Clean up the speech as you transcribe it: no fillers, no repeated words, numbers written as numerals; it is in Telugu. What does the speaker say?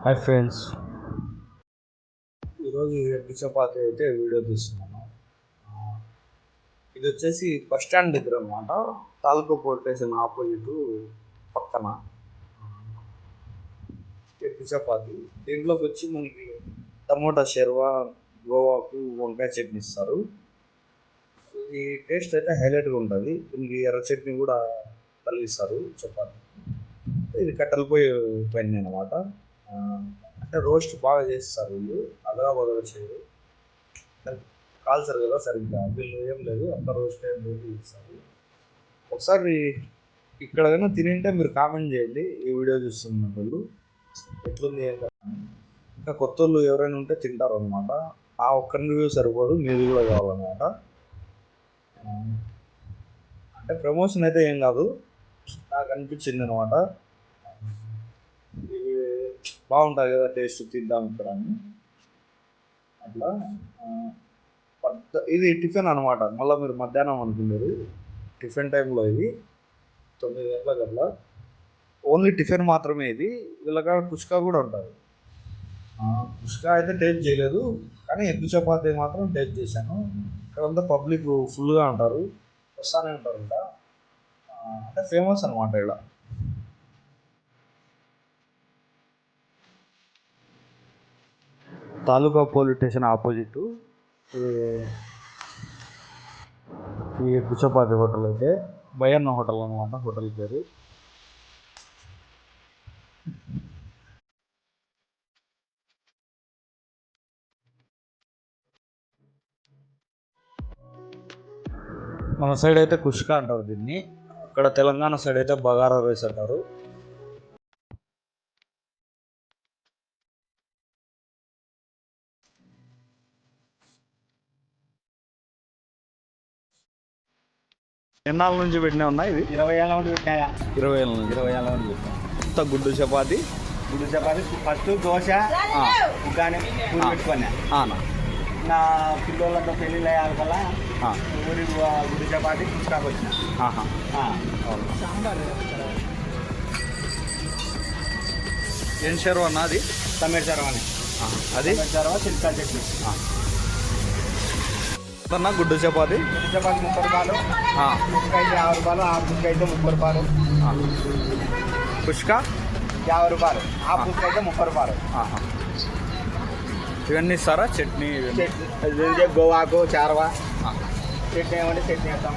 హాయ్ ఫ్రెండ్స్, ఈరోజు ఎగ్ చపాతీ అయితే వీడియో తీస్తున్నాను. ఇది వచ్చేసి బస్ స్టాండ్ దగ్గర అనమాట. తాలూకా పోలీస్ స్టేషన్ ఆపోజిట్ పక్కన ఎగ్ చపాతీ. దీంట్లోకి వచ్చి మనకి టమోటా షెర్వా, గోవాకు వంకాయ చట్నీ ఇస్తారు. ఈ టేస్ట్ అయితే హైలైట్గా ఉంటుంది. దీనికి ఎర్ర చట్నీ కూడా కలిగిస్తారు చపాతీ. ఇది కట్టెల పొయ్యి పైన అనమాట. అంటే రోస్ట్ బాగా చేస్తారు వీళ్ళు, అదరా బదరా చేయరు. కాల్చరు కదా సరిగ్గా, వీళ్ళు ఏం లేదు, అంత రోస్ట్ ఏం లేదు ఇస్తారు. ఒకసారి ఇక్కడ ఏదైనా తినింటే మీరు కామెంట్ చేయండి. ఈ వీడియో చూస్తున్న వాళ్ళు ఎట్లుంది ఏంటో. ఇంకా కొత్త వాళ్ళు ఎవరైనా ఉంటే తింటారు అనమాట. ఆ ఒక్క రివ్యూ సరిపోదు, మీది కూడా కావాలన్నమాట. అంటే ప్రమోషన్ అయితే ఏం కాదు, నాకు అనిపించింది అనమాట. బాగుంటుంది కదా టేస్ట్, తిద్దాం ఇక్కడ అని అట్లా. ఇది టిఫిన్ అనమాట. మళ్ళీ మీరు మధ్యాహ్నం అనుకునేది టిఫిన్ టైంలో. ఇది 9 గంటలకు అట్లా ఓన్లీ టిఫిన్ మాత్రమే. ఇది వీళ్ళగా కుష్కా కూడా ఉంటుంది. కుష్కా అయితే టేస్ట్ చేయలేదు, కానీ ఎగ్ చపాతీ మాత్రం టేస్ట్ చేశాను. ఇక్కడంతా పబ్లిక్ ఫుల్గా ఉంటారు, వస్తూనే ఉంటారు ఇక్కడ. అంటే ఫేమస్ అనమాట ఇక్కడ. తాలూకా పోలీస్ స్టేషన్ ఆపోజిట్ ఈ ఎగ్ చపాతీ హోటల్ అయితే భయన్న హోటల్ అనమాట. హోటల్ పేరు. మన సైడ్ అయితే కుష్కా అంటారు దీన్ని, ఇక్కడ తెలంగాణ సైడ్ అయితే బగారా రైస్ అంటారు. ఎన్నాళ్ళ నుంచి పెట్టినా ఉన్నాయి ఇది? 20 ఏళ్ళ నుండి పెట్టాయా? 20 ఏళ్ళ నుంచి. 20 ఏళ్ళ నుండి పెట్టాను. కొత్త గుడ్డు చపాతీ. ఫస్ట్ దోశ ఉగ్గాని పూరి పెట్టుకున్నా. నా పిల్లలంతా పెళ్ళిళ్ళు అయ్యాలి కల్లా ఊరి గుడి చపాతి కుష్కాకు వచ్చిన. ఏం షెర్వా అన్న అది? టమాటా చరవని అది చరవ చిల్కా చట్నీ. అన్న గుడ్డు చపాతీ. గుడి చపాతి 30 రూపాయలు, కుష్క అయితే 50 రూపాయలు, ఆ కుష్క అయితే 30 రూపాయలు. కుష్కా 50 రూపాయలు, ఆ కుష్క అయితే 30 రూపాయలు. ఇవన్నీ ఇస్తారా? చట్నీ గోవాకు చారవా చట్నీ ఏమంటే చట్నీ వేస్తాం.